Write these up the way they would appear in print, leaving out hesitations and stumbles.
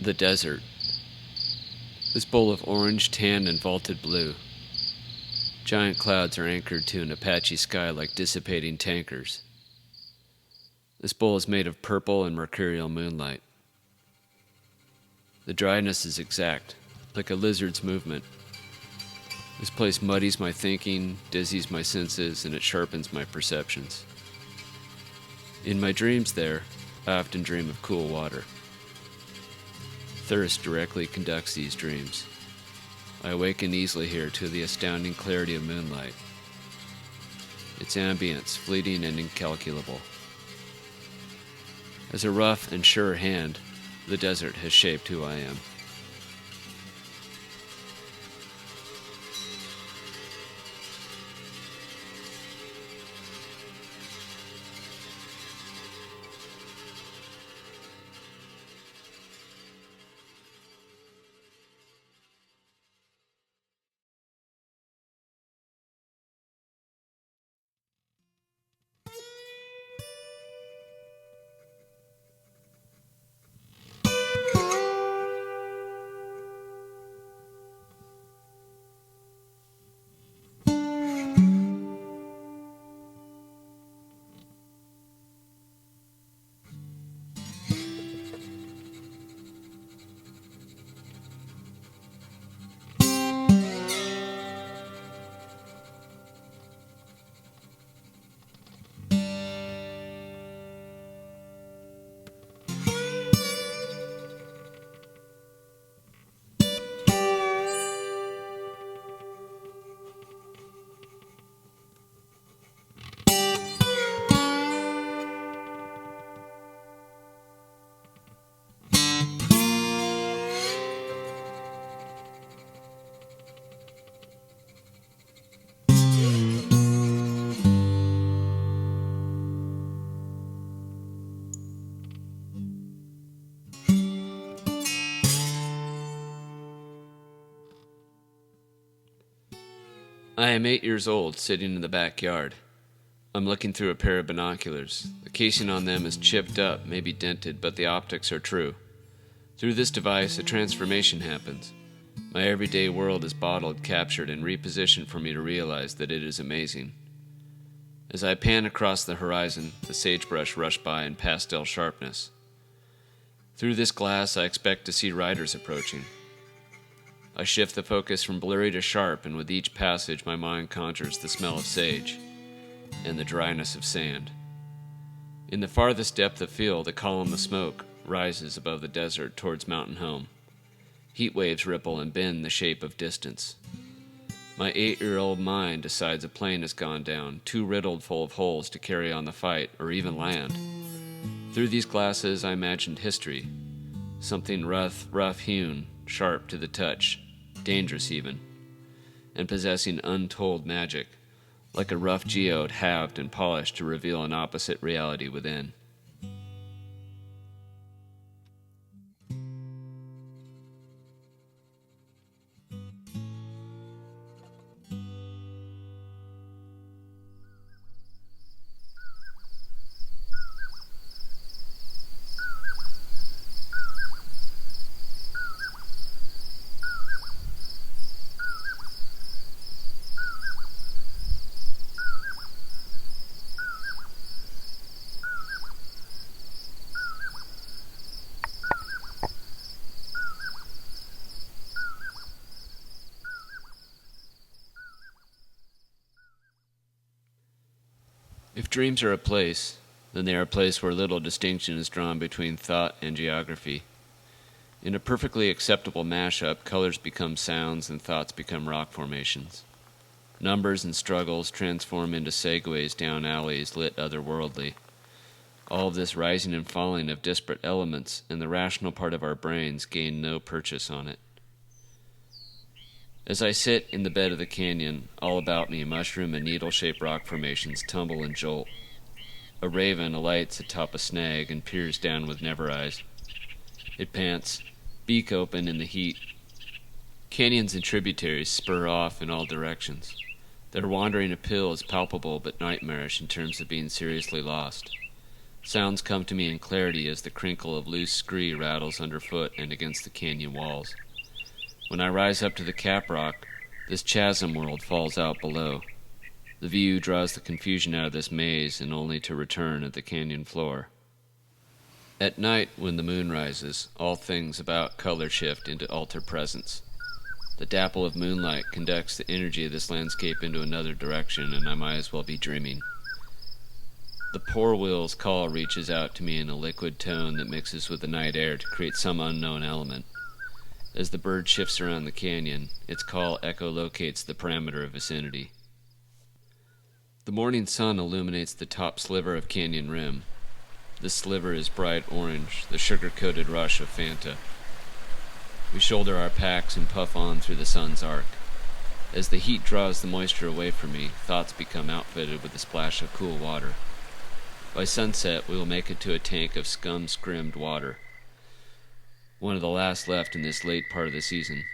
The desert. This bowl of orange, tan, and vaulted blue. Giant clouds are anchored to an Apache sky like dissipating tankers. This bowl is made of purple and mercurial moonlight. The dryness is exact, like a lizard's movement. This place muddies my thinking, dizzies my senses, and it sharpens my perceptions. In my dreams there, I often dream of cool water. Thirst directly conducts these dreams. I awaken easily here to the astounding clarity of moonlight. Its ambience, fleeting and incalculable. As a rough and sure hand, the desert has shaped who I am. I am 8 years old, sitting in the backyard. I'm looking through a pair of binoculars. The casing on them is chipped up, maybe dented, but the optics are true. Through this device, a transformation happens. My everyday world is bottled, captured, and repositioned for me to realize that it is amazing. As I pan across the horizon, the sagebrush rush by in pastel sharpness. Through this glass, I expect to see riders approaching. I shift the focus from blurry to sharp, and with each passage my mind conjures the smell of sage and the dryness of sand. In the farthest depth of field, a column of smoke rises above the desert towards Mountain Home. Heat waves ripple and bend the shape of distance. My 8-year-old mind decides a plane has gone down, too riddled full of holes to carry on the fight or even land. Through these glasses I imagined history, something rough-hewn, sharp to the touch, dangerous even, and possessing untold magic, like a rough geode halved and polished to reveal an opposite reality within. If dreams are a place, then they are a place where little distinction is drawn between thought and geography. In a perfectly acceptable mashup, colors become sounds and thoughts become rock formations. Numbers and struggles transform into segues down alleys lit otherworldly. All of this rising and falling of disparate elements, and the rational part of our brains gain no purchase on it. As I sit in the bed of the canyon, all about me mushroom and needle-shaped rock formations tumble and jolt. A raven alights atop a snag and peers down with never eyes. It pants, beak open in the heat. Canyons and tributaries spur off in all directions. Their wandering appeal is palpable but nightmarish in terms of being seriously lost. Sounds come to me in clarity as the crinkle of loose scree rattles underfoot and against the canyon walls. When I rise up to the cap rock, this chasm world falls out below. The view draws the confusion out of this maze and only to return at the canyon floor. At night, when the moon rises, all things about color shift into altered presence. The dapple of moonlight conducts the energy of this landscape into another direction, and I might as well be dreaming. The poor will's call reaches out to me in a liquid tone that mixes with the night air to create some unknown element. As the bird shifts around the canyon, its call echolocates the parameter of vicinity. The morning sun illuminates the top sliver of canyon rim. This sliver is bright orange, the sugar-coated rush of Fanta. We shoulder our packs and puff on through the sun's arc. As the heat draws the moisture away from me, thoughts become outfitted with a splash of cool water. By sunset, we will make it to a tank of scum-scrimmed water, one of the last left in this late part of the season.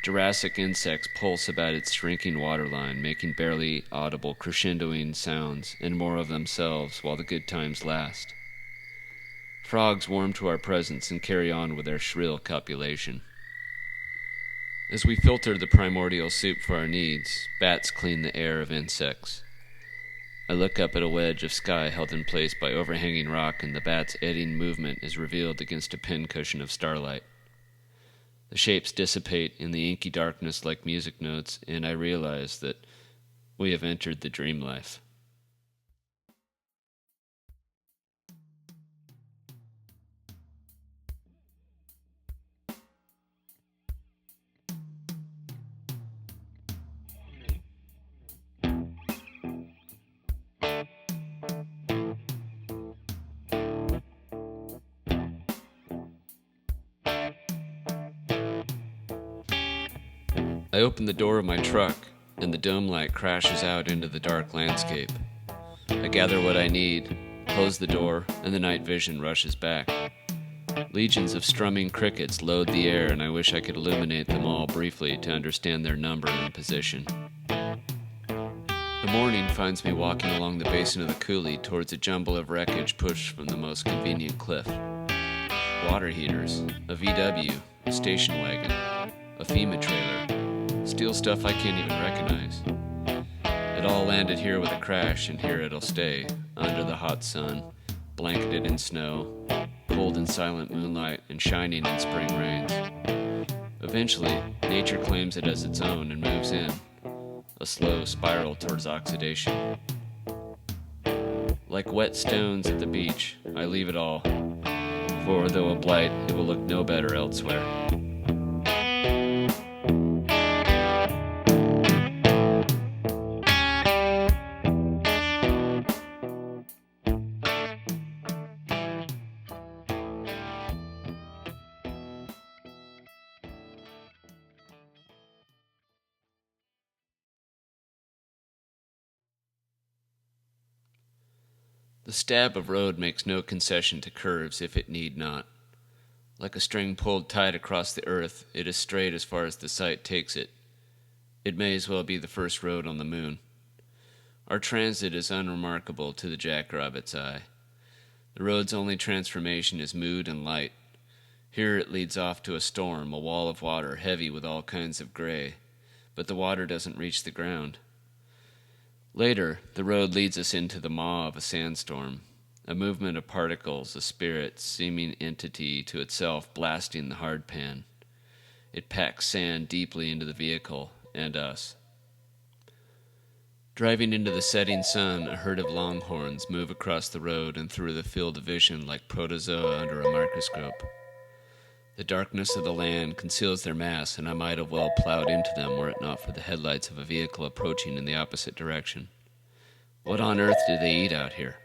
Jurassic insects pulse about its shrinking waterline, making barely audible crescendoing sounds, and more of themselves while the good times last. Frogs warm to our presence and carry on with their shrill copulation. As we filter the primordial soup for our needs, bats clean the air of insects. I look up at a wedge of sky held in place by overhanging rock, and the bat's eddying movement is revealed against a pincushion of starlight. The shapes dissipate in the inky darkness like music notes, and I realize that we have entered the dream life. I open the door of my truck, and the dome light crashes out into the dark landscape. I gather what I need, close the door, and the night vision rushes back. Legions of strumming crickets load the air, and I wish I could illuminate them all briefly to understand their number and position. The morning finds me walking along the basin of the coulee towards a jumble of wreckage pushed from the most convenient cliff. Water heaters, a VW, a station wagon, a FEMA trailer, steel stuff I can't even recognize. It all landed here with a crash, and here it'll stay, under the hot sun, blanketed in snow, cold in silent moonlight, and shining in spring rains. Eventually, nature claims it as its own and moves in, a slow spiral towards oxidation. Like wet stones at the beach, I leave it all, for though a blight, it will look no better elsewhere. The stab of road makes no concession to curves if it need not. Like a string pulled tight across the earth, it is straight as far as the sight takes it. It may as well be the first road on the moon. Our transit is unremarkable to the jackrabbit's eye. The road's only transformation is mood and light. Here it leads off to a storm, a wall of water heavy with all kinds of gray, but the water doesn't reach the ground. Later, the road leads us into the maw of a sandstorm, a movement of particles, a spirit, seeming entity to itself blasting the hardpan. It packs sand deeply into the vehicle and us. Driving into the setting sun, a herd of longhorns move across the road and through the field of vision like protozoa under a microscope. The darkness of the land conceals their mass, and I might have well plowed into them were it not for the headlights of a vehicle approaching in the opposite direction. What on earth do they eat out here?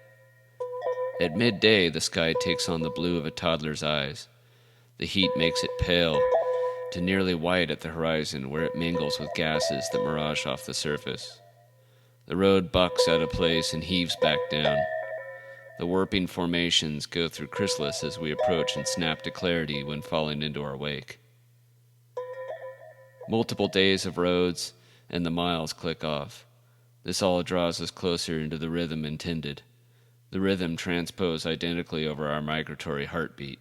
At midday, the sky takes on the blue of a toddler's eyes. The heat makes it pale to nearly white at the horizon, where it mingles with gases that mirage off the surface. The road bucks out of place and heaves back down. The warping formations go through chrysalis as we approach and snap to clarity when falling into our wake. Multiple days of roads, and the miles click off. This all draws us closer into the rhythm intended. the rhythm transposed identically over our migratory heartbeat.